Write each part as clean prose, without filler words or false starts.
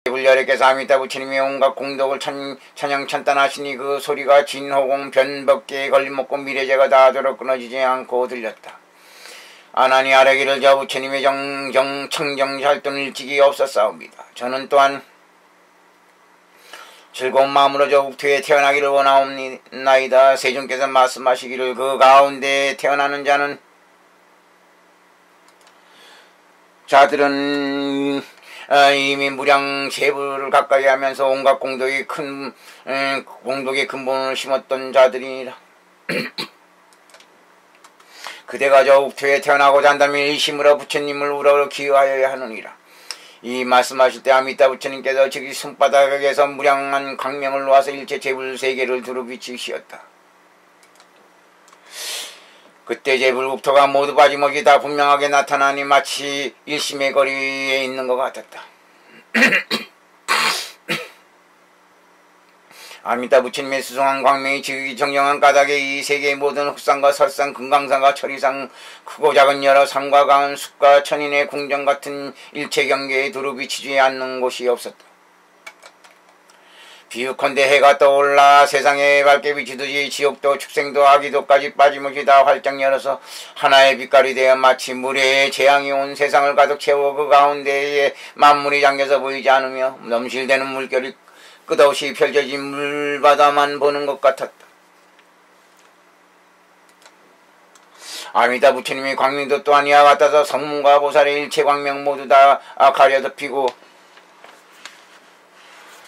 불열에께서 아미타 부처님이 온갖 공덕을 찬양 찬탄하시니 그 소리가 진호공 변법계에 걸림없고 미래제가 닿아도록 끊어지지 않고 들렸다. 아나니 아래기를 저 부처님의 청정잘돈 일찍이 없었사옵니다. 저는 또한 즐거운 마음으로 저 국토에 태어나기를 원하옵나이다. 세존께서 말씀하시기를 그 가운데 태어나는 자들은 이미 무량 재부를 가까이 하면서 온갖 공덕의 근본을 심었던 자들이니라. 그대가 저 옥토에 태어나고자 한다면 일심으로 부처님을 우러러 기여하여야 하느니라. 이 말씀하실 때 아미타 부처님께서 즉시 손바닥에서 무량한 광명을 놓아서 일체 재불 세계를 두루 비치시었다. 그때 재불 국토가 모두 빠짐없이 다 분명하게 나타나니 마치 일심의 거리에 있는 것 같았다. 아미타 부처님의 수승한 광명이 지극히 정정한 까닭에 이 세계의 모든 흑산과 설산, 금강산과 천리산, 크고 작은 여러 산과 강은 숲과 천인의 궁전 같은 일체 경계에 두루 비치지 않는 곳이 없었다. 비유컨대 해가 떠올라 세상에 밝게 비치듯이 지옥도 축생도 아기도까지 빠짐없이 다 활짝 열어서 하나의 빛깔이 되어 마치 물에 재앙이 온 세상을 가득 채워 그 가운데에 만물이 잠겨서 보이지 않으며 넘실대는 물결이 끝없이 펼쳐진 물바다만 보는 것 같았다. 아미타 부처님의 광명도 또한 이와 같아서 성문과 보살의 일체 광명 모두 다 가려덮이고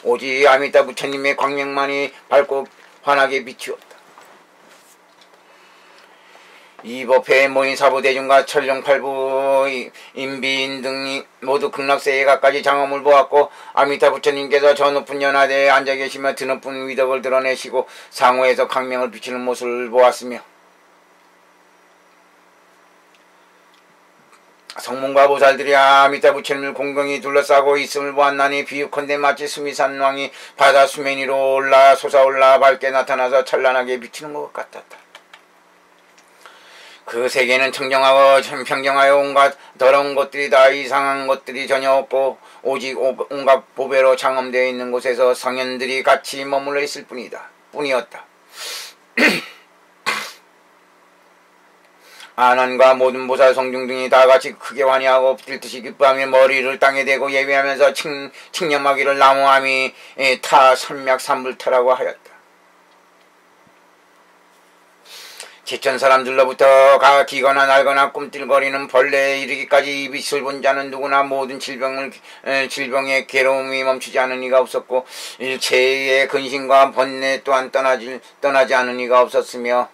오직 아미타 부처님의 광명만이 밝고 환하게 비추었다. 이 법회에 모인 사부대중과 천령팔부 인비인 등이 모두 극락세계가까지 장엄을 보았고 아미타 부처님께서 저 높은 연하대에 앉아 계시며 드높은 위덕을 드러내시고 상호에서 광명을 비치는 모습을 보았으며 성문과 보살들이 아미타 부처님을 공경히 둘러싸고 있음을 보았나니 비유컨대 마치 수미산 왕이 바다 수면 위로 솟아올라 밝게 나타나서 찬란하게 비치는 것 같았다. 그 세계는 청정하고 평정하여 온갖 더러운 것들이 다 이상한 것들이 전혀 없고 오직 온갖 보배로 장엄되어 있는 곳에서 성현들이 같이 머물러 있을 뿐이었다. 아난과 모든 보살 성중 등이 다 같이 크게 환희하고 엎드릴 듯이 기뻐하며 머리를 땅에 대고 예배하면서 칭념하기를 나무아미 타 선맥 삼불타라고 하였다. 제천 사람들로부터 기거나 날거나 꿈틀거리는 벌레에 이르기까지 이 빛을 본 자는 누구나 모든 질병의 괴로움이 멈추지 않은 이가 없었고 일체의 근심과 번뇌 또한 떠나지 않은 이가 없었으며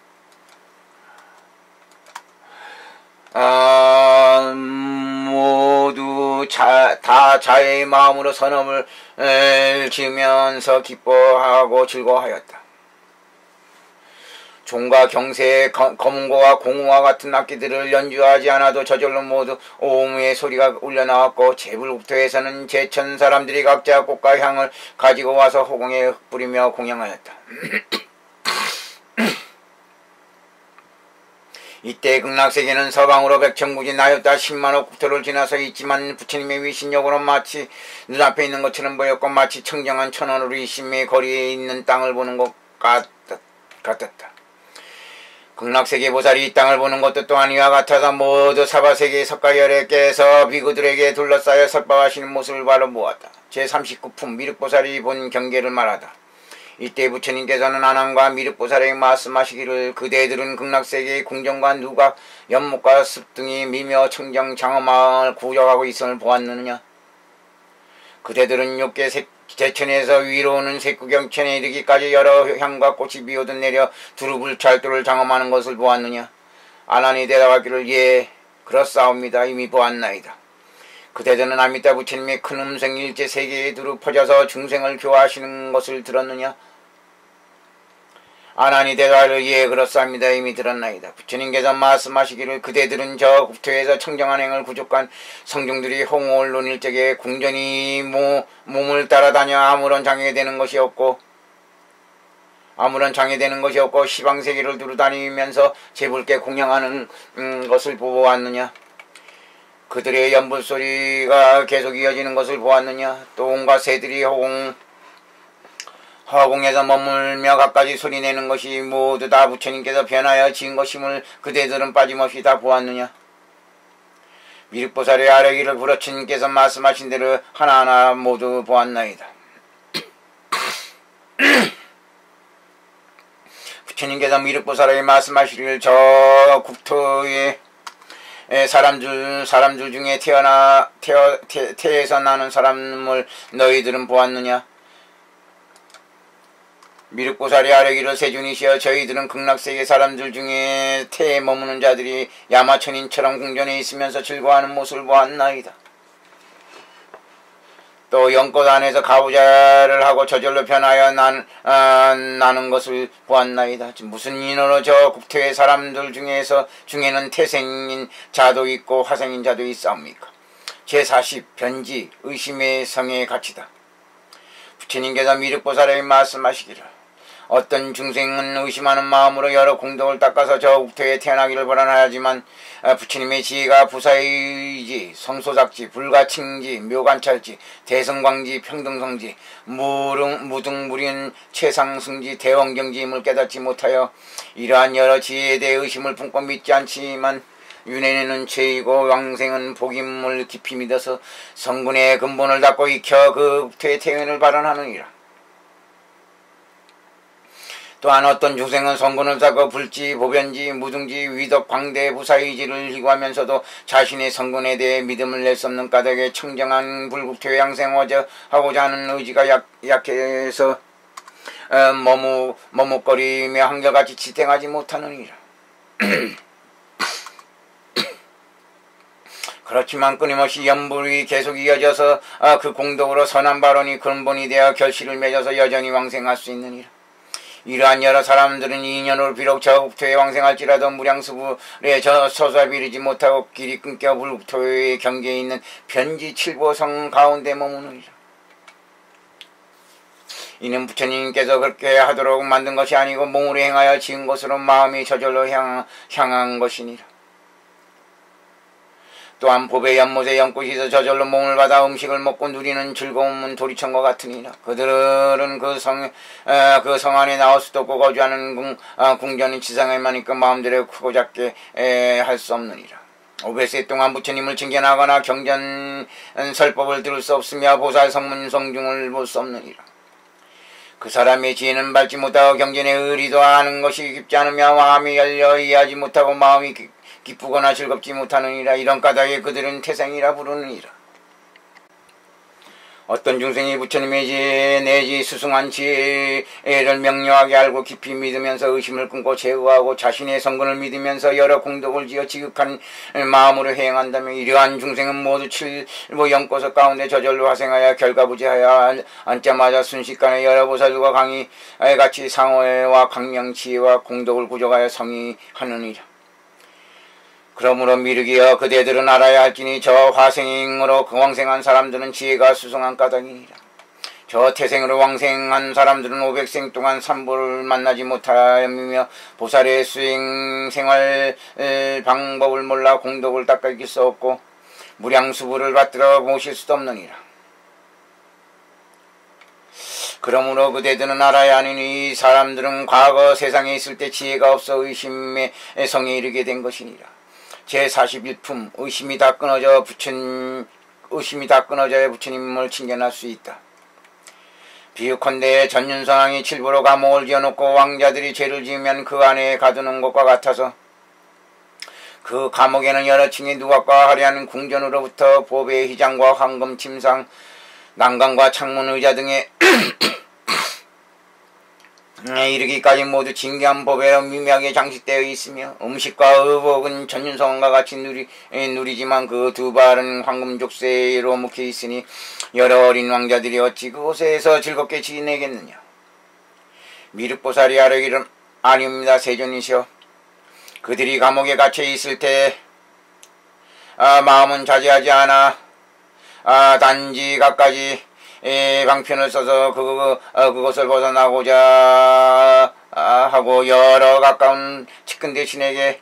모두 다 자의 마음으로 선업을 지으면서 기뻐하고 즐거워하였다. 종과 경세의 검은고와 공우와 같은 악기들을 연주하지 않아도 저절로 모두 오음의 소리가 울려나왔고 제불국토에서는 제천 사람들이 각자 꽃과 향을 가지고 와서 호공에 흩뿌리며 공양하였다. 이때 극락세계는 서방으로 백천국이 나였다 10만억 국토를 지나서 있지만 부처님의 위신력으로 마치 눈앞에 있는 것처럼 보였고 마치 청정한 천원으로 이심의 거리에 있는 땅을 보는 것 같았다. 극락세계 보살이 이 땅을 보는 것도 또한 이와 같아서 모두 사바세계의 석가열애께서 비구들에게 둘러싸여 설법하시는 모습을 바로 보았다. 제39품 미륵보살이 본 경계를 말하다. 이때 부처님께서는 아난과 미륵보살에게 말씀하시기를 그대들은 극락세계의 궁정과 누각, 연못과 습 등이 미며 청정 장엄함을 구적하고 있음을 보았느냐? 그대들은 욕계 제천에서 위로 오는 색구경천에 이르기까지 여러 향과 꽃이 비오듯 내려 두루불찰도를 장엄하는 것을 보았느냐? 아난이 대답하기를 예, 그렇사옵니다. 이미 보았나이다. 그대들은 아미타 부처님의 큰 음성이 일체 세계에 두루 퍼져서 중생을 교화하시는 것을 들었느냐? 아난이 대답하기를 예, 그렇사옵니다. 이미 들었나이다. 부처님께서 말씀하시기를 그대들은 저 국토에서 청정한 행을 구족한 성중들이 홍호를 논일 적에 궁전이 몸을 따라다녀 아무런 장애되는 것이 없고 시방세계를 두루 다니면서 제불께 공양하는 것을 보았느냐? 그들의 연불소리가 계속 이어지는 것을 보았느냐. 또 온갖 새들이 허공에서 머물며 갖가지 소리내는 것이 모두 다 부처님께서 변하여 지은 것임을 그대들은 빠짐없이 다 보았느냐. 미륵보살의 아래기를 부처님께서 말씀하신 대로 하나하나 모두 보았나이다. 부처님께서 미륵보살에게 말씀하시기를 저 국토에 사람들 중에 태에서 나는 사람을 너희들은 보았느냐. 미륵보살이 아뢰기를 세존이시여 저희들은 극락세계 사람들 중에 태에 머무는 자들이 야마천인처럼 궁전에 있으면서 즐거워하는 모습을 보았나이다. 또 연꽃 안에서 가부좌를 하고 저절로 변하여 나는 것을 보았나이다. 무슨 인으로 저 국토의 사람들 중에는 태생인 자도 있고 화생인 자도 있사옵니까? 제40 변지 의심의 성의 가치다. 부처님께서 미륵보살에게 말씀하시기를 어떤 중생은 의심하는 마음으로 여러 공덕을 닦아서 저 국토에 태어나기를 바라하지만 부처님의 지혜가 부사의지, 성소작지, 불가칭지, 묘관찰지, 대성광지, 평등성지, 무등무린 최상승지, 대원경지임을 깨닫지 못하여 이러한 여러 지혜에 대해 의심을 품고 믿지 않지만 윤회는 죄이고 왕생은 복임을 깊이 믿어서 성군의 근본을 닦고 익혀 그 국토의 태연을 발언하느니라. 또한 어떤 중생은 성군을 닦고 불지, 보변지, 무등지, 위덕, 광대, 부사의지를 희구하면서도 자신의 성군에 대해 믿음을 낼 수 없는 까닭에 청정한 불국토에 양생하고자 하는 의지가 약해서 머뭇거리며 한결같이 지탱하지 못하느니라. 그렇지만 끊임없이 연불이 계속 이어져서 그 공덕으로 선한 발언이 근본이 되어 결실을 맺어서 여전히 왕생할 수 있느니라. 이러한 여러 사람들은 인연으로 비록 저 국토에 왕생할지라도 무량수불에 서서히 이르지 못하고 길이 끊겨 불국토의 경계에 있는 변지 칠보성 가운데 머무느니라. 이는 부처님께서 그렇게 하도록 만든 것이 아니고 몸으로 행하여 지은 것으로 마음이 저절로 향한 것이니라. 또한 법의 연못에 연꽃에서 저절로 몸을 받아 음식을 먹고 누리는 즐거움은 도리천과 같으니라. 그들은 그 성 안에 나올 수도 없고 거주하는 궁전은 지상에만 있고 마음대로 크고 작게 할 수 없느니라. 500세 동안 부처님을 징견하거나 경전 설법을 들을 수 없으며 보살 성문 성중을 볼 수 없느니라. 그 사람의 지혜는 밟지 못하고 경전의 의리도 아는 것이 깊지 않으며 마음이 열려 이해하지 못하고 마음이 기쁘거나 즐겁지 못하느니라. 이런 까닭에 그들은 태생이라 부르느니라. 어떤 중생이 부처님의 지혜 내지 수승한 지혜를 명료하게 알고 깊이 믿으면서 의심을 끊고 제거하고 자신의 성근을 믿으면서 여러 공덕을 지어 지극한 마음으로 행한다면 이러한 중생은 모두 칠보 연꽃 가운데 저절로 화생하여 결과부지하여 앉자마자 순식간에 여러 보살들과 강이 같이 상호와 강명지혜와 공덕을 구족하여 성의하느니라. 그러므로 미륵이여 그대들은 알아야 할지니 저 화생으로 왕생한 사람들은 지혜가 수승한 까닭이니라. 저 태생으로 왕생한 사람들은 500생 동안 삼보를 만나지 못하며 보살의 수행 생활 방법을 몰라 공덕을 닦아 이길 수 없고 무량수부를 받들어 모실 수도 없느니라. 그러므로 그대들은 알아야 하니 이 사람들은 과거 세상에 있을 때 지혜가 없어 의심의 성에 이르게 된 것이니라. 제41품 의심이 다 끊어져야 부처님을 칭견할 수 있다. 비유컨대 전윤선왕이 칠보로 감옥을 지어놓고 왕자들이 죄를 지으면 그 안에 가두는 것과 같아서 그 감옥에는 여러 층의 누각과 화려한 궁전으로부터 보배의 휘장과 황금 침상, 난간과 창문 의자 등의 이르기까지 모두 진귀한 보배로 미묘하게 장식되어 있으며 음식과 의복은 전윤성과 같이 누리지만 그 두 발은 황금족쇄로 묶여 있으니 여러 어린 왕자들이 어찌 그곳에서 즐겁게 지내겠느냐. 미륵보살이 아뢰기를 아니옵니다. 세존이시여 그들이 감옥에 갇혀 있을 때 마음은 자제하지 않아 단지 갖가지 방편을 써서 그것을 벗어나고자 하고 여러 가까운 측근 대신에게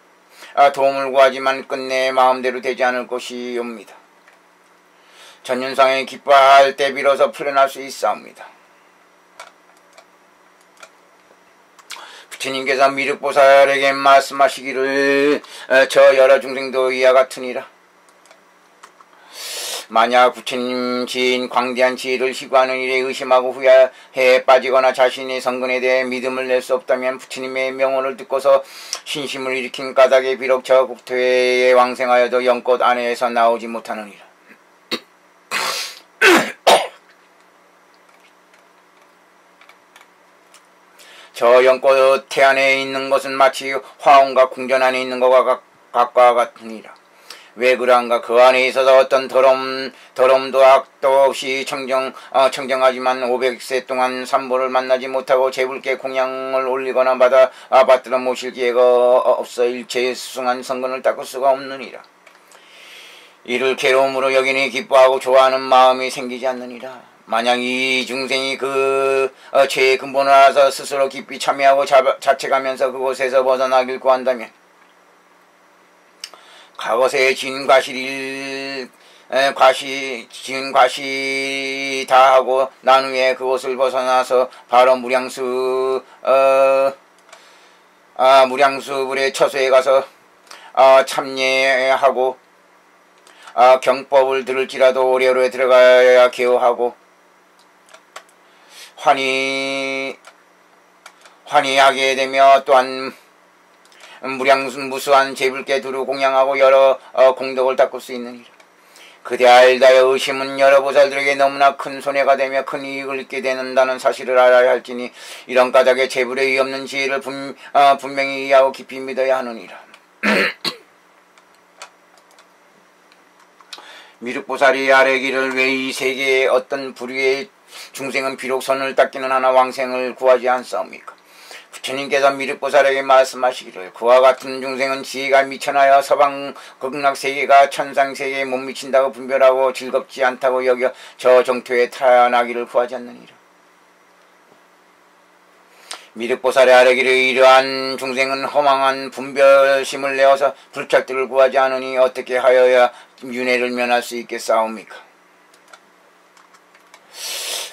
도움을 구하지만 끝내 마음대로 되지 않을 것이옵니다. 전윤상에 기뻐할 때 비로소 풀려날 수 있사옵니다. 부처님께서 미륵보살에게 말씀하시기를 저 여러 중생도 이와 같으니라. 만약 부처님 지인 광대한 지혜를 희구하는 일에 의심하고 후회에 빠지거나 자신의 성근에 대해 믿음을 낼 수 없다면 부처님의 명언을 듣고서 신심을 일으킨 까닭에 비록 저 국토에 왕생하여도 영꽃 안에서 나오지 못하느니라. 저 영꽃 태안에 있는 것은 마치 화원과 궁전 안에 있는 것과 같과 같으니라. 왜 그러한가? 그 안에 있어서 어떤 더러움도 악도 없이 청정하지만 500세 동안 삼보를 만나지 못하고 제불께 공양을 올리거나 받들어 모실 기회가 없어 일체의 수승한 성근을 닦을 수가 없느니라. 이를 괴로움으로 여기니 기뻐하고 좋아하는 마음이 생기지 않느니라. 만약 이 중생이 그 죄의 근본을 알아서 스스로 깊이 참여하고 자책하면서 그곳에서 벗어나길 구한다면 과거의 진과시 다 하고 난 후에 그곳을 벗어나서 바로 무량수불의 처소에 가서 참여하고 경법을 들을지라도 오래오래 들어가야 개호하고 환희하게 되며 또한 무수한 제불께 두루 공양하고 여러 공덕을 닦을 수 있느니라. 그대 알다여 의심은 여러 보살들에게 너무나 큰 손해가 되며 큰 이익을 얻게 되는다는 사실을 알아야 할지니 이런 까닭에 제불에 의 없는 지혜를 분명히 이해하고 깊이 믿어야 하느니라. 미륵보살이 아뢰기를 왜 이 세계의 어떤 부류의 중생은 비록 선을 닦기는 하나 왕생을 구하지 않사옵니까? 부처님께서 미륵보살에게 말씀하시기를 그와 같은 중생은 지혜가 미천하여 서방 극락세계가 천상세계에 못 미친다고 분별하고 즐겁지 않다고 여겨 저 정토에 태어나기를 구하지 않느니라. 미륵보살의 아뢰기를 이러한 중생은 허망한 분별심을 내어서 불찰들을 구하지 않으니 어떻게 하여야 윤회를 면할 수 있겠사옵니까?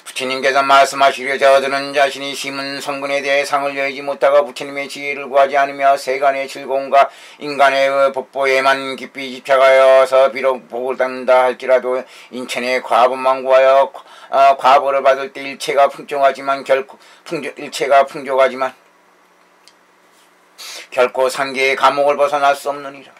부처님께서 말씀하시기를 저들은 자신이 심은 성근에 대해 상을 여의지 못하고 부처님의 지혜를 구하지 않으며 세간의 즐거움과 인간의 복보에만 깊이 집착하여서 비록 복을 받는다 할지라도 인천의 과보만 구하여 과보를 받을 때 일체가 풍족하지만 결코 상계의 감옥을 벗어날 수 없느니라.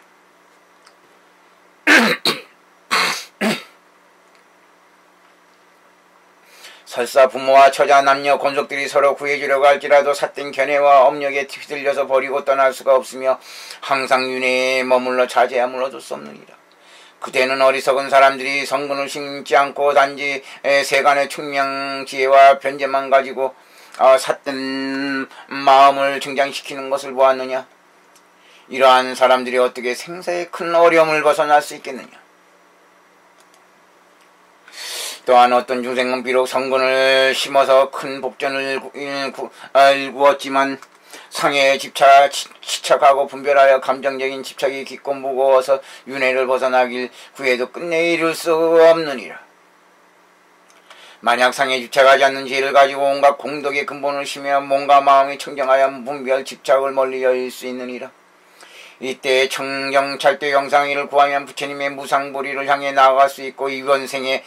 설사 부모와 처자 남녀 권속들이 서로 구해주려고 할지라도 삿된 견해와 업력에 휘둘려서 버리고 떠날 수가 없으며 항상 윤회에 머물러 자제함을 얻을 수 없느니라. 그대는 어리석은 사람들이 성근을 심지 않고 단지 세간의 총명지혜와 변제만 가지고 삿된 마음을 증장시키는 것을 보았느냐? 이러한 사람들이 어떻게 생사의 큰 어려움을 벗어날 수 있겠느냐? 또한 어떤 중생은 비록 성근을 심어서 큰 복전을 일구었지만 상해에 집착하고 분별하여 감정적인 집착이 깊고 무거워서 윤회를 벗어나길 구해도 끝내 이룰 수 없느니라. 만약 상해에 집착하지 않는 지혜를 가지고 온갖 공덕의 근본을 심어 몸과 마음이 청정하여 분별 집착을 멀리 여일 수 있느니라. 이때 청정찰대 영상의를 구하면 부처님의 무상보리를 향해 나아갈 수 있고 이번 생에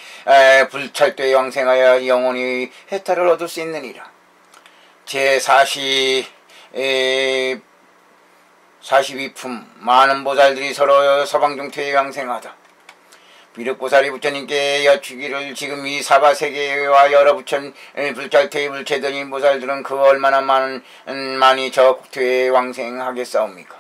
불찰대 영생하여 영원히 해탈을 얻을 수 있느니라. 제42품 많은 보살들이 서로 서방중퇴에 영생하다. 미륵보살이 부처님께 여쭈기를 지금 이 사바세계와 여러 부천 불찰퇴의 불체들인 보살들은 그 얼마나 많이 저 국토에 왕생하겠사옵니까?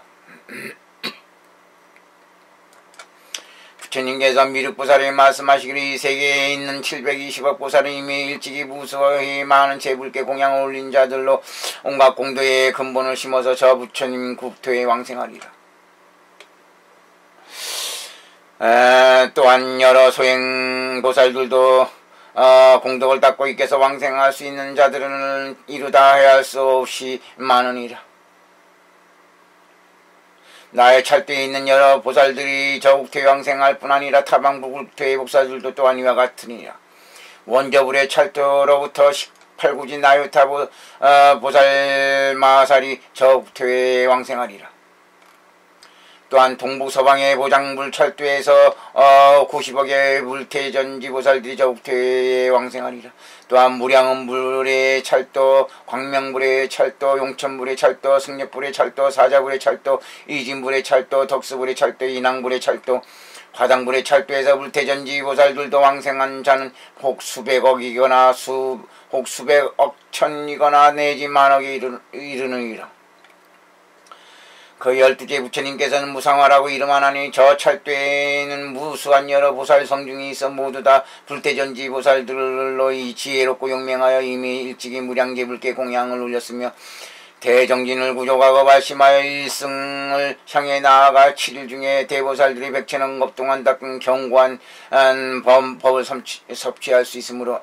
부처님께서 미륵보살에 말씀하시기를 이 세계에 있는 720억 보살은 이미 일찍이 무수히 많은 제불께 공양을 올린 자들로 온갖 공덕의 근본을 심어서 저 부처님 국토에 왕생하리라. 또한 여러 소행보살들도 공덕을 닦고 있게서 왕생할 수 있는 자들은 이루다 해야 할 수 없이 많으니라. 나의 찰도에 있는 여러 보살들이 저국토에 왕생할 뿐 아니라 타방국토의 복사들도 또한 이와 같으니라. 원저불의 찰도로부터 18구지 나유타 보살 마살이 저국토에 왕생하리라. 또한 동북서방의 보장불 찰도에서 90억의 물태전지 보살들이 저국토에 왕생하리라. 또한 무량음불의 찰도, 광명불의 찰도, 용천불의 찰도, 승렵불의 찰도, 사자불의 찰도, 이진불의 찰도, 덕수불의 찰도, 인왕불의 찰도, 화당불의 찰도에서 물태전지 보살들도 왕생한 자는 혹 수백억이거나 혹 수백억 천이거나 내지 만억에 이르느니라. 그 12제 부처님께서는 무상화라고 이름하나니 저 찰도에는 무수한 여러 보살 성중이 있어 모두 다 불태전지 보살들로 이 지혜롭고 용맹하여 이미 일찍이 무량제불께 공양을 올렸으며 대정진을 구족하고 발심하여 일승을 향해 나아가 7일 중에 대보살들이 백천원 겁동안 닦은 견고한 법을 섭취할 수 있으므로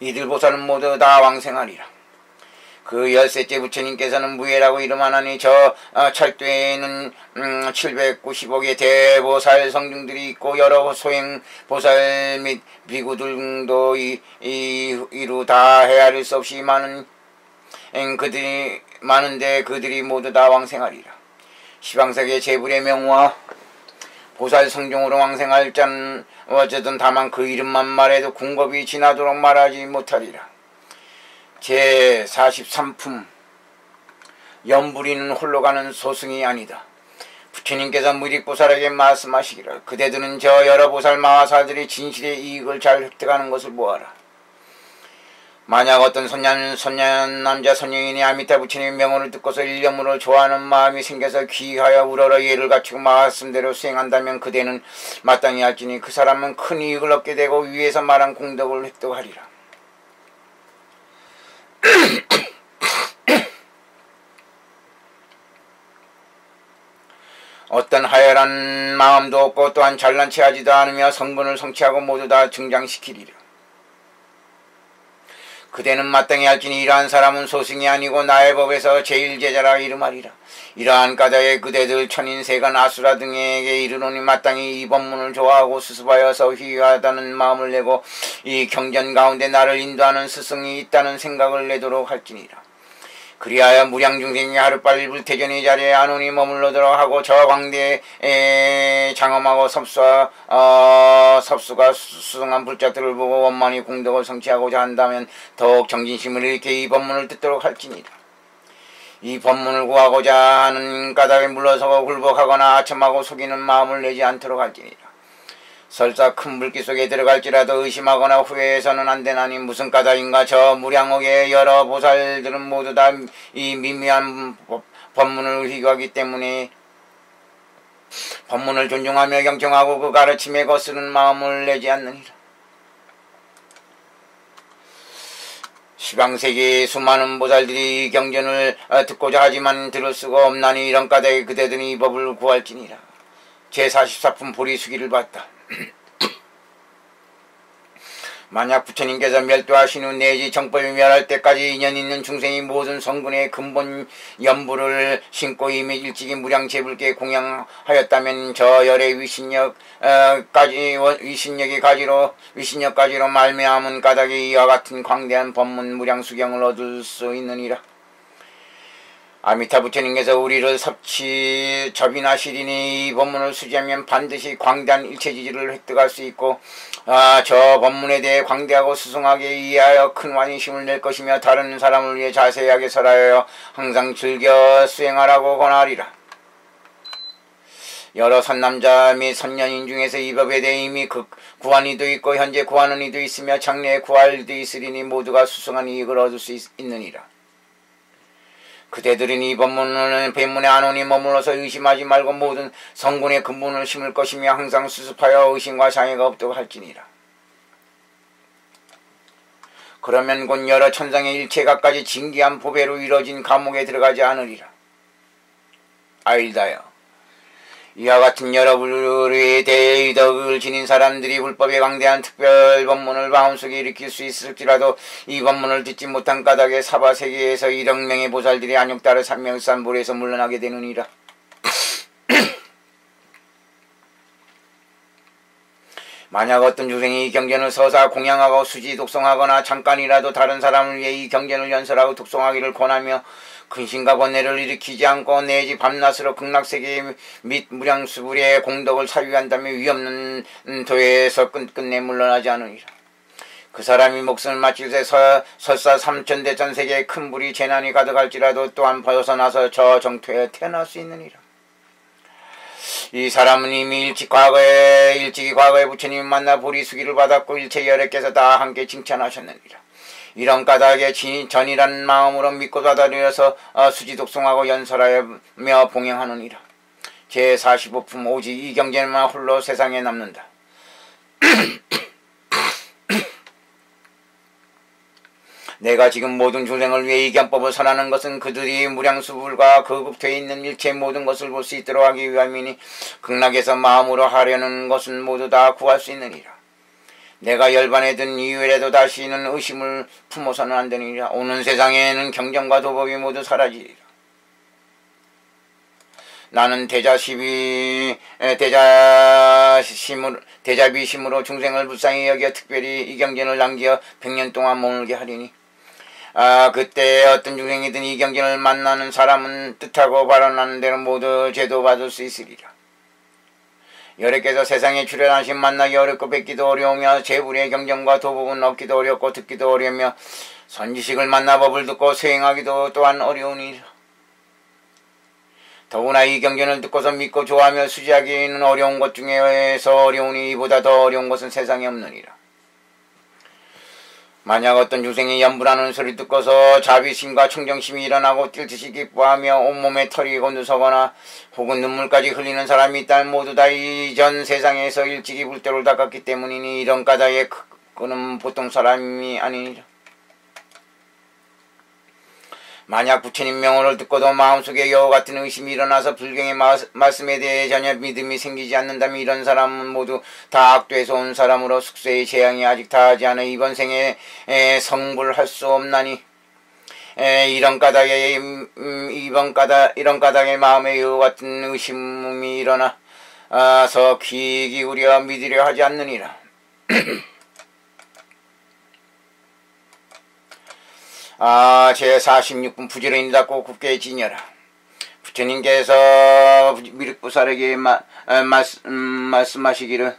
이들 보살은 모두 다 왕생하리라. 그 13째 부처님께서는 무예라고 이름하나니 저 찰도에는 790억의 대보살 성중들이 있고 여러 소행 보살 및 비구들도 이루 다 헤아릴 수 없이 많은데 그들이 모두 다 왕생하리라. 시방세계 제불의 명화 보살 성중으로 왕생할 자는 어쨌든 다만 그 이름만 말해도 궁겁이 지나도록 말하지 못하리라. 제43품 연불이는 홀로 가는 소승이 아니다. 부처님께서 무익보살에게 말씀하시기를 그대들은 저 여러 보살 마하사들이 진실의 이익을 잘 획득하는 것을 보아라. 만약 어떤 선년 남자 선녀인이 아미타 부처님의 명언을 듣고서 일념으로 좋아하는 마음이 생겨서 귀하여 우러러 예를 갖추고 말씀대로 수행한다면 그대는 마땅히 할지니 그 사람은 큰 이익을 얻게 되고 위에서 말한 공덕을 획득하리라. 어떤 하열한 마음도 없고 또한 잘난 체하지도 않으며 성분을 성취하고 모두 다 증장시키리라. 그대는 마땅히 할지니 이러한 사람은 소승이 아니고 나의 법에서 제일 제자라 이름하리라. 이러한 까닭에 그대들 천인 세간 아수라 등에게 이르노니 마땅히 이 법문을 좋아하고 수습하여서 희화하다는 마음을 내고 이 경전 가운데 나를 인도하는 스승이 있다는 생각을 내도록 할지니라. 그리하여 무량중생이 하루빨리 불태전의 자리에 안온히 머물러도록 하고 저 광대에 장엄하고 섭수가 수승한 불자들을 보고 원만히 공덕을 성취하고자 한다면 더욱 정진심을 일으켜 이 법문을 듣도록 할지니라. 이 법문을 구하고자 하는 까닭에 물러서고 굴복하거나 아첨하고 속이는 마음을 내지 않도록 할지니라. 설사 큰 물기 속에 들어갈지라도 의심하거나 후회해서는 안되나니 무슨 까닭인가. 저 무량옥의 여러 보살들은 모두 다 이 미미한 법문을 희귀하기 때문에 법문을 존중하며 경청하고 그 가르침에 거스르는 마음을 내지 않느니라. 시방세계의 수많은 보살들이 이 경전을 듣고자 하지만 들을 수가 없나니 이런 까닭에 그대들은 이 법을 구할지니라. 제44품 보리수기를 봤다. 만약 부처님께서 멸도하신 후 내지 정법이 멸할 때까지 인연 있는 중생이 모든 성근의 근본 연부를 신고 이미 일찍이 무량제불께 공양하였다면 저 열의 위신력까지로 말미암은 까닭에 이와 같은 광대한 법문 무량수경을 얻을 수 있느니라. 아미타 부처님께서 우리를 섭취 접인하시리니 이 법문을 수지하면 반드시 광대한 일체지지를 획득할 수 있고 저 법문에 대해 광대하고 수승하게 이해하여 큰 환희심을 낼 것이며 다른 사람을 위해 자세하게 설하여 항상 즐겨 수행하라고 권하리라. 여러 선남자 및 선녀인 중에서 이 법에 대해 이미 구한 이도 있고 현재 구하는 이도 있으며 장래에 구할 이도 있으리니 모두가 수승한 이익을 얻을 수 있느니라. 그대들은 이 법문을 뱀문에 안온히 머물러서 의심하지 말고 모든 성군의 근본을 심을 것이며 항상 수습하여 의심과 장애가 없도록 할지니라. 그러면 곧 여러 천상의 일체가까지 진기한 보배로 이뤄진 감옥에 들어가지 않으리라. 아일다여 이와 같은 여러 부류의 대의덕을 지닌 사람들이 불법에 강대한 특별 법문을 마음속에 일으킬 수 있을지라도 이 법문을 듣지 못한 까닭에 사바세계에서 1억 명의 보살들이 안욕따라 삼명산불에서 물러나게 되느니라. 만약 어떤 주생이 이 경전을 서사 공양하고 수지 독송하거나 잠깐이라도 다른 사람을 위해 이 경전을 연설하고 독송하기를 권하며 근심과 번뇌를 일으키지 않고 내지 밤낮으로 극락세계 및 무량수불의 공덕을 사유한다며 위없는 도에서 끝끝내 물러나지 않으리라. 그 사람이 목숨을 마칠 때 설사 삼천대천 세계의 큰 불이 재난이 가득할지라도 또한 벗어나서 저 정토에 태어날 수 있느니라. 이 사람은 이미 일찍이 과거에 부처님을 만나 보리수기를 받았고 일체 열애께서 다 함께 칭찬하셨느니라. 이런 까닭에 전이란 마음으로 믿고 받아들여서 수지독송하고 연설하며 봉행하느니라. 제45품 오직 이 경전만 홀로 세상에 남는다. 내가 지금 모든 중생을 위해 이 견법을 선하는 것은 그들이 무량수불과 거급되어 있는 일체 모든 것을 볼 수 있도록 하기 위함이니 극락에서 마음으로 하려는 것은 모두 다 구할 수 있느니라. 내가 열반에 든 이후에라도 다시는 의심을 품어서는 안 되느니라. 오는 세상에는 경전과 도법이 모두 사라지리라. 나는 대자비심으로 중생을 불쌍히 여겨 특별히 이 경전을 남겨 100년 동안 머물게 하리니 그때 어떤 중생이든 이 경전을 만나는 사람은 뜻하고 발언하는 대로 모두 제도받을 수 있으리라. 여래께서 세상에 출현하신 만나기 어렵고 뵙기도 어려우며 제불의 경전과 도법은 얻기도 어렵고 듣기도 어려우며 선지식을 만나 법을 듣고 수행하기도 또한 어려우니라. 더구나 이 경전을 듣고서 믿고 좋아하며 수지하기는 어려운 것 중에서 어려우니 이보다 더 어려운 것은 세상에 없느니라. 만약 어떤 중생이 염불하는 소리 듣고서 자비심과 청정심이 일어나고 뛸듯이 기뻐하며 온몸에 털이 곤두서거나 혹은 눈물까지 흘리는 사람이 있다면 모두 다 이전 세상에서 일찍이 불도를 닦았기 때문이니 이런 까닭에 그는 보통 사람이 아니니라. 만약 부처님 명호를 듣고도 마음속에 여우 같은 의심이 일어나서 불경의 말씀에 대해 전혀 믿음이 생기지 않는다면 이런 사람은 모두 다 악도에서 온 사람으로 숙세의 재앙이 아직 다하지 않아 이번 생에 성불할 수 없나니 이런 까닭에 마음에 여우 같은 의심이 일어나서 귀 기울여 믿으려 하지 않느니라. 제46분 부지런히 닦고 굳게 지녀라. 부처님께서 미륵보살에게 말씀하시기를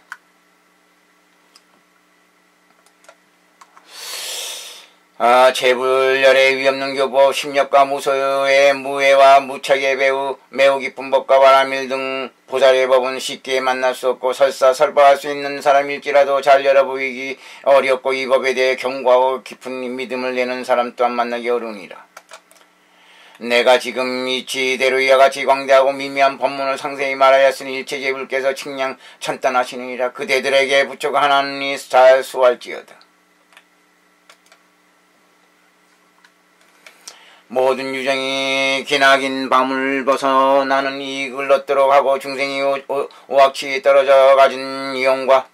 재불열의 위없는 교법, 심력과 무소의 무해와 무착의 매우 깊은 법과 바람일 등 보살의 법은 쉽게 만날 수 없고 설사 설법할 수 있는 사람일지라도 잘 열어보이기 어렵고 이 법에 대해 견고하고 깊은 믿음을 내는 사람 또한 만나기 어려우니라. 내가 지금 이치대로 이와 같이 광대하고 미미한 법문을 상세히 말하였으니 일체제불께서 칭량 천단하시느니라. 그대들에게 부처가 하나님이 잘 수할지어다. 모든 유정이 기나긴 밤을 벗어나는 이익을 얻도록 하고 중생이 오악치에 떨어져 가진 이용과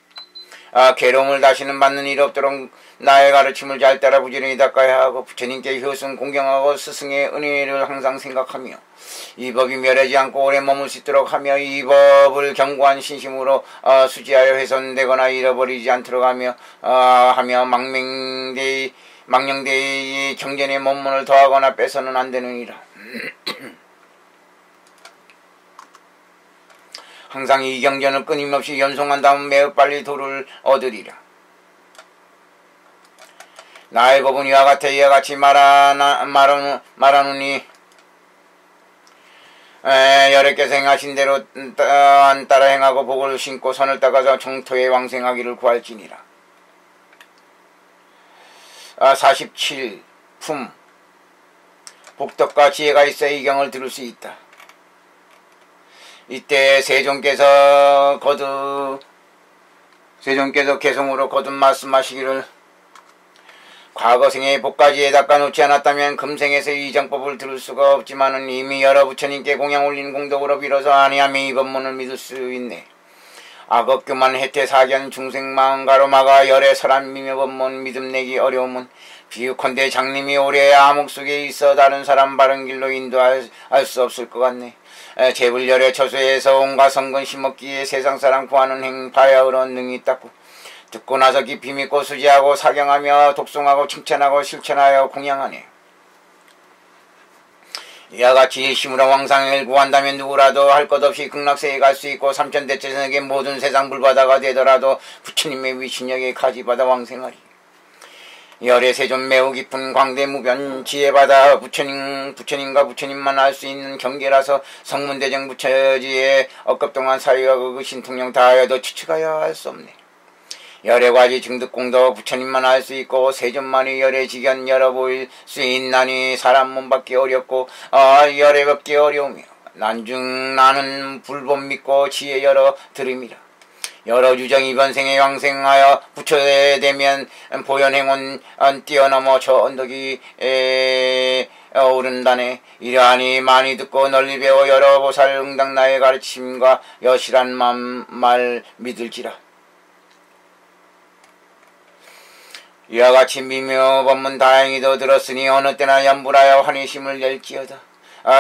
괴로움을 다시는 받는 일 없도록 나의 가르침을 잘 따라 부지런히 닦아야 하고 부처님께 효승 공경하고 스승의 은혜를 항상 생각하며 이 법이 멸하지 않고 오래 머물 수 있도록 하며 이 법을 견고한 신심으로 수지하여 훼손되거나 잃어버리지 않도록 하며 망령되이 경전의 법문을 더하거나 빼서는 안 되느니라. 항상 이 경전을 끊임없이 연송한 다음 매우 빨리 도를 얻으리라. 나의 법은 이와 같이 말하노니 여래께서 행하신 대로 따라 행하고 복을 신고 선을 따가서 정토에 왕생하기를 구할지니라. 47. 품 복덕과 지혜가 있어야 이 경을 들을 수 있다. 이때 세종께서 개성으로 거듭 말씀하시기를 과거생의 복까지 닦아놓지 않았다면 금생에서 이 정법을 들을 수가 없지만은 이미 여러 부처님께 공양 올린 공덕으로 빌어서 아니하면 이 법문을 믿을 수 있네. 악업교만 해태 사견 중생망 가로막아 열의 설한 미며 법문 믿음 내기 어려움은 비유컨대 장님이 오래 암흑 속에 있어 다른 사람 바른 길로 인도할 수 없을 것 같네. 재불열의 처소에서 온갖 성근 심었기에 세상 사람 구하는 행 바야흐런 능이 있다고. 듣고 나서 깊이 믿고 수지하고 사경하며 독송하고 칭찬하고 실천하여 공양하네. 이와 같이 일심으로 왕상을 구한다면 누구라도 할 것 없이 극락세에 갈 수 있고 삼천대천세계 모든 세상 불바다가 되더라도 부처님의 위신력에 가지받아 왕생하리. 열의 세존 매우 깊은 광대무변 지혜받아 부처님과 부처님만 알 수 있는 경계라서 성문대정 부처지에 억겁동안 사유와 그 신통령 다하여도 추측하여 할 수 없네. 열의 과지 증득공도 부처님만 알 수 있고 세존만이 열의 지견 열어 보일 수 있나니 사람 몸받기 어렵고 열의 받기 어려우며 난중 나는 불법 믿고 지혜 열어 들음이라. 여러 유정 이번 생에 왕생하여 부처에 되면 보현행원 뛰어넘어 저 언덕이 오른다네. 이러하니 많이 듣고 널리 배워 여러 보살 응당 나의 가르침과 여실한 말 믿을지라. 이와 같이 미묘 법문 다행히도 들었으니 어느 때나 염불하여 환희심을 낼지어다.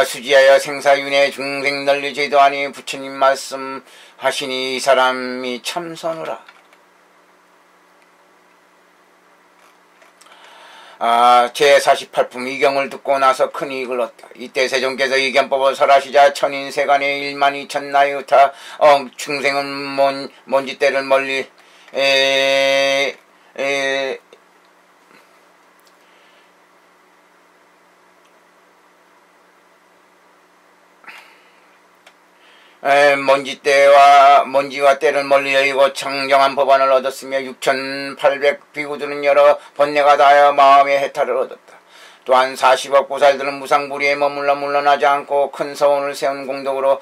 수지하여 생사윤회 중생 널리 제도하니 부처님 말씀하시니 이 사람이 참선우라. 제48품 이경을 듣고 나서 큰 이익을 얻다. 이때 세종께서 이경법을 설하시자 천인세간의 1만 2천 나이우타 중생은 먼지때를 멀리 먼지와 때를 멀리 여의고 청정한 법안을 얻었으며 6,800 비구들은 여러 번뇌가 다하여 마음의 해탈을 얻었다. 또한 40억 보살들은 무상부리에 머물러 물러나지 않고 큰 서원을 세운 공덕으로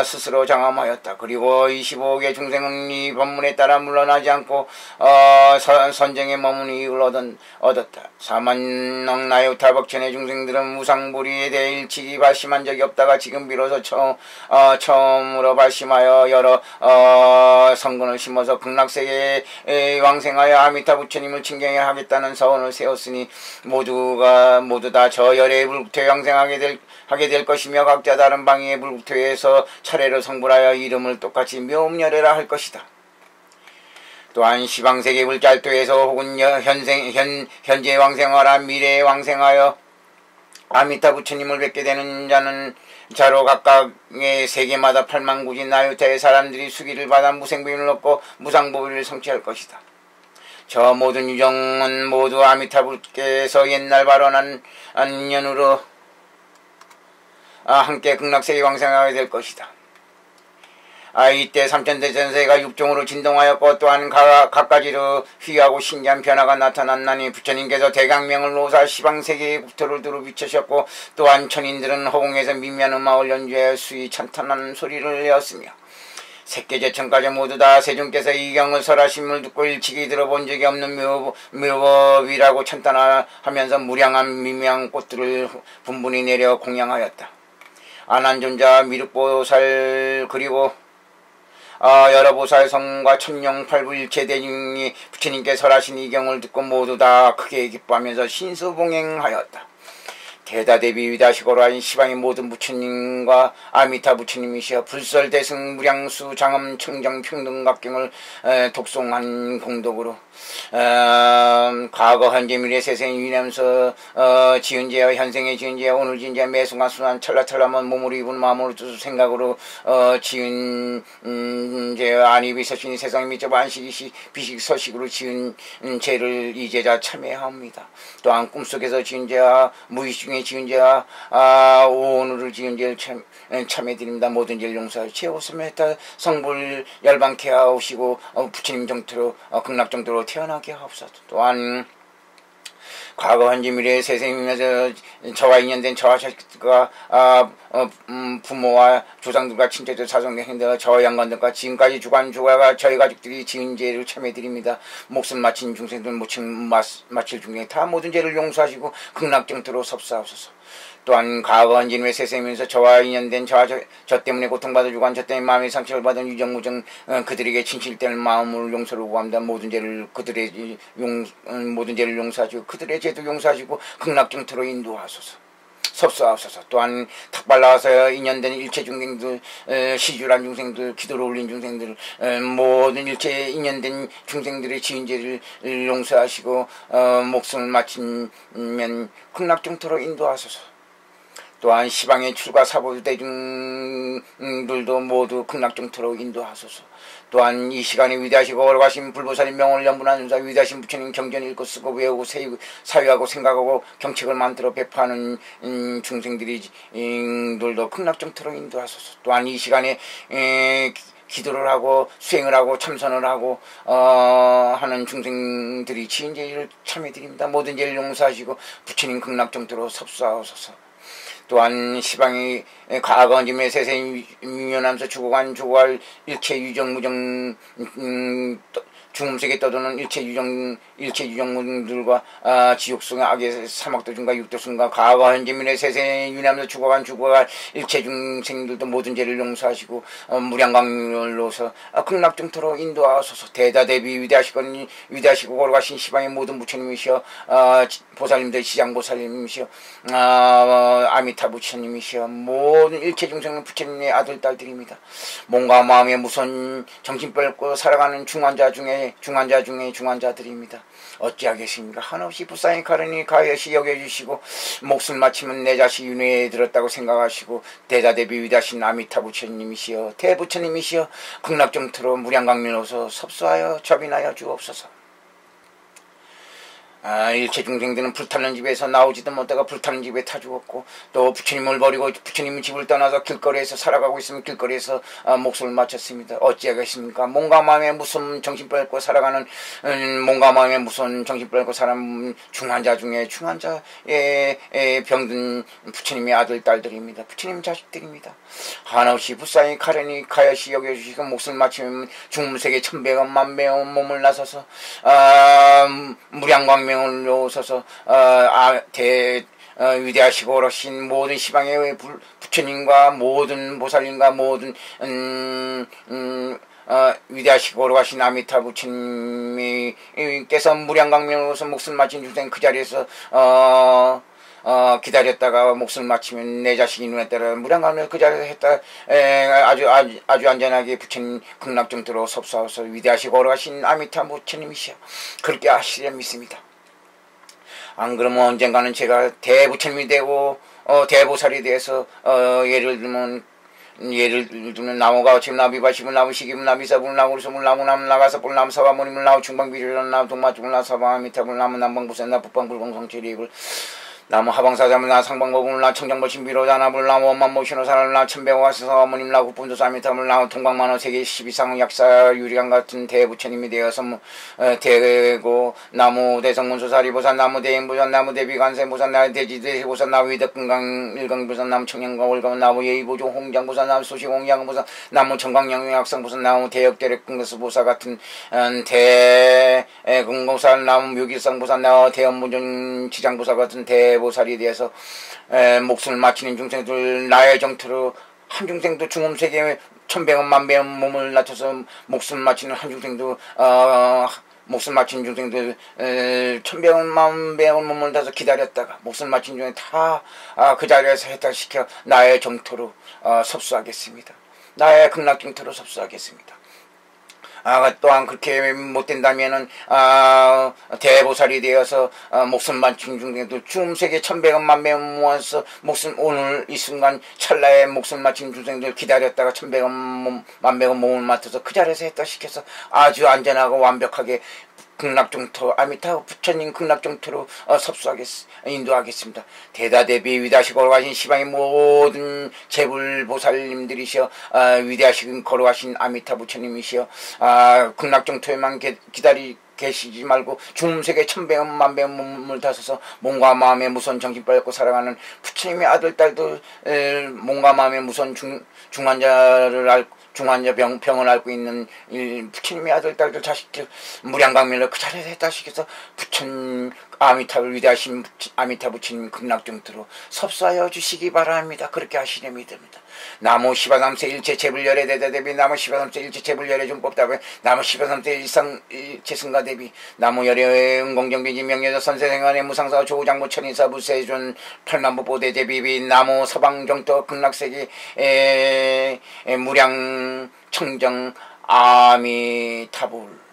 스스로 장엄하였다. 그리고 25억의 중생은 이 법문에 따라 물러나지 않고 선정에 머무는 이익을 얻었다. 4만억 나유타 벅천의 중생들은 무상부리에 대해 일찍이 발심한 적이 없다가 지금 비로소 처음으로 발심하여 여러 성근을 심어서 극락세계에 왕생하여 아미타 부처님을 칭경해야 하겠다는 서원을 세웠으니 모두 다 저 열의 불국토에 왕생하게 될 것이며 각자 다른 방위의 불국토에서 차례로 성불하여 이름을 똑같이 묘음열애라 할 것이다. 또한 시방세계 불짤도에서 혹은 현재 왕생하라 미래에 왕생하여 아미타 부처님을 뵙게 되는 자로 각각의 세계마다 8만 9진 나유타의 사람들이 수기를 받아 무생비를 얻고 무상보비를 성취할 것이다. 저 모든 유정은 모두 아미타불께서 옛날 발언한 년으로 함께 극락세계 왕생하게 될 것이다. 이때 삼천대천세가 육종으로 진동하였고 또한 각가지로 희하고 신기한 변화가 나타났나니 부처님께서 대강명을 놓으사 시방세계의 국토를 두루 비추셨고 또한 천인들은 허공에서 미미한 음악을 연주하여 수위 찬탄한 소리를 내었으며 색계제천까지 모두 다 세존께서 이경을 설하심을 듣고 일찍이 들어본 적이 없는 묘법이라고 찬탄하면서 무량한 미미한 꽃들을 분분히 내려 공양하였다. 안한존자 미륵보살 그리고 여러 보살성과 천룡팔부일체 대중이 부처님께 설하신 이경을 듣고 모두 다 크게 기뻐하면서 신수봉행하였다. 대다대비 위다시고로한 시방의 모든 부처님과 아미타 부처님이시여 불설대승 무량수 장엄 청정 평등각경을 독송한 공덕으로 과거 현재 미래 세생 유념서 지은 죄와 현생의 지은 죄와 오늘 지은 죄와 매순간 순간 찰나찰나만 몸으로 입은 마음으로 뜻 생각으로 지은 죄와 안입이 서신이 세상에 미쳐 안식이시 비식 서식으로 지은 죄를 이 제자 참회합니다. 또한 꿈속에서 지은 죄와 무의식 중에 지은 죄와 오늘을 지은 죄를 참회드립니다. 모든 죄를 용서하여 채웠으며 성불 열방케 하옵시고 부처님 정토로 극락 정토로 태어나게 하옵소서. 또한 과거 현재 미래의 세상이면서 저와 인연된 저와 자식과 부모와 조상들과 친척들 사성행들 저와 양관들과 지금까지 주관주가가 저희 가족들이 지은 죄를 참여드립니다. 목숨 마친 중생들 마칠 중에 다 모든 죄를 용서하시고 극락정토로 섭사하소서. 또한 과거 현재의 세상이면서 저와 인연된 저 때문에 고통받아 주관 저 때문에 마음의 상처를 받은 유정무정 그들에게 진실된 마음으로 용서를 구합니다. 모든 죄를 모든 죄를 용서하시고 그들의 죄도 용서하시고 극락정토로 인도하소서. 섭사하소서. 또한 탁발나와서 인연된 일체 중생들, 시주란 중생들, 기도를 올린 중생들, 모든 일체 인연된 중생들의 지은 죄를 용서하시고 목숨을 마치면 극락정토로 인도하소서. 또한 시방의 출가 사보 대중들도 모두 극락정토로 인도하소서. 또한 이 시간에 위대하시고 어려가신 불보살님 명을 연분한 은사 위대하신 부처님 경전 읽고 쓰고 외우고 사유하고 생각하고 경책을 만들어 배포하는 중생들도 극락정토로 인도하소서. 또한 이 시간에 기도를 하고 수행을 하고 참선을 하고 하는 중생들이 지은 죄를 참여드립니다. 모든 죄를 용서하시고 부처님 극락정토로 섭사하소서. 또한 시방이 과거 언짐의 세세 유연하면서 죽어갈 일체 유정무정 중음색에 떠도는 일체 유정무들과 지옥성의 악의 사막도중과 육도승과 과거 현재민의 세세 유연하면서 죽어갈 일체 중생들도 모든 죄를 용서하시고 무량광률로서 극락정토로 인도하소서. 대다대비 위대하시고 걸어가신 시방의 모든 부처님이시여 보살님들 시장보살님이시여 아미타 부처님이시여 모든 일체 중생은 부처님의 아들 딸들입니다. 몸과 마음에 무선 정신 뺏고 살아가는 중환자들입니다. 어찌하겠습니까? 한없이 불쌍히 가르니 가여시 여겨주시고 목숨 마치면 내 자식 윤회에 들었다고 생각하시고 대다대비 위대하신 아미타 부처님이시여 대부처님이시여 극락정토로 무량광면로서 섭수하여 접인하여 주옵소서. 일체 중생들은 불타는 집에서 나오지도 못하고 불타는 집에 타 죽었고 또 부처님을 버리고 부처님 집을 떠나서 길거리에서 살아가고 있으면 길거리에서 목숨을 마쳤습니다. 어찌하겠습니까? 몸과 마음에 무슨 정신 뺏고 살아가는 몸과 마음에 무슨 정신 뺏고 살아가는 중환자 중에 중환자의 병든 부처님의 아들 딸들입니다. 부처님 자식들입니다. 한없이 불쌍히 가려니 가여시 여겨주시고 목숨을 마치면 중음세계 천배원 만배원 몸을 나서서 무량광명 올려오셔서 위대하시고 어르신 모든 시방의 부처님과 모든 보살님과 모든 위대하시고 어려가신 아미타 부처님께서 무량광명으로서 목숨 마친 중생 그 자리에서 기다렸다가 목숨을 마치면 내 자식이 눈에 따라 무량광명을 그 자리에서 했다 아주 안전하게 부처님 극락정토로 섭사하셔서 위대하시고 어려가신 아미타 부처님이시여 그렇게 하시려 믿습니다. 안 그러면 언젠가는 제가 대부처님이 되고 대보살이 돼서 예를 들면 나무가 지금 나비바시물 나무 시기물 나비사불 나무르소물 나무 나무 나가사불 나무 사바모니물 나무 중방비리를 나무 동마중을 나무 사방미타불 나무 남방부산 나 북방불공성체리불 나무 하방사자물 나 상방법을 나 청정벌신비로자 나불 나무 원만모신호사를 나 천배와서 어머님 나 국분도사미타물 나 동방만호 세계 12상 약사 유리강 같은 대부처님이 되어서 대고 나무 대성문소사리보산 나무 대인보산 나무 대비관세보산 나무 대지대보산 나무 위덕금강 일강보산 나무 청량과 월강 나무 예의보조 홍장보산 나무 소시홍양보산 나무 청강양약성보산 나무 대역대력금거수보사 같은 대공공사 나무 묘길상보산 나무 대업무전 지장보사 같은 대보살이 되어서 목숨을 마치는 중생들 나의 정토로 한 중생도 중음세계 천배원 만배원 몸을 낮춰서 목숨을 마치는 한 중생도 목숨 마친 중생들 천배원 만배원 몸을 다서 기다렸다가 목숨 마친 중에 다 그 자리에서 해탈시켜 나의 정토로 섭수하겠습니다. 나의 극락정토로 섭수하겠습니다. 또한 그렇게 못된다면은 대보살이 되어서 목숨 마친 중생들 중세계 천배원 만배원 모아서 목숨 오늘 이 순간 찰나에 목숨 마친 중생들 기다렸다가 천배원 만배원 몸을 맡아서 그 자리에서 해탈시켜서 아주 안전하고 완벽하게 극락정토 아미타 부처님 극락정토로 인도하겠습니다. 대다대비 위대하시고 걸어가신 시방의 모든 재불보살님들이시여 위대하시고 걸어가신 아미타 부처님이시여 극락정토에만 계시지 말고 중음색에 천배음 만배음 몸을 다서서 몸과 마음의 무서운 정신병을 앓고 살아가는 부처님의 아들 딸들 몸과 마음의 무서운 중환자 병을 앓고 있는 부처님의 아들 딸들 자식들 무량강멸로 그 자리에서 했다시켜서 부처님 아미타불 위대하신 아미타 부처님 극락정토로 섭사하여 주시기 바랍니다. 그렇게 하시려 믿습니다. 나무 시바삼세 일체 재불열애 대대대비 나무 시바삼세 일체 재불열애 중법답에 나무 시바삼세 일상 일체 승가 대비 나무 열애 응공정비지 명예자 선세생활의 무상사 조장무 천인사 부세준 팔만부보대 대비비 나무 서방정토 극락세기 무량 청정 아미타불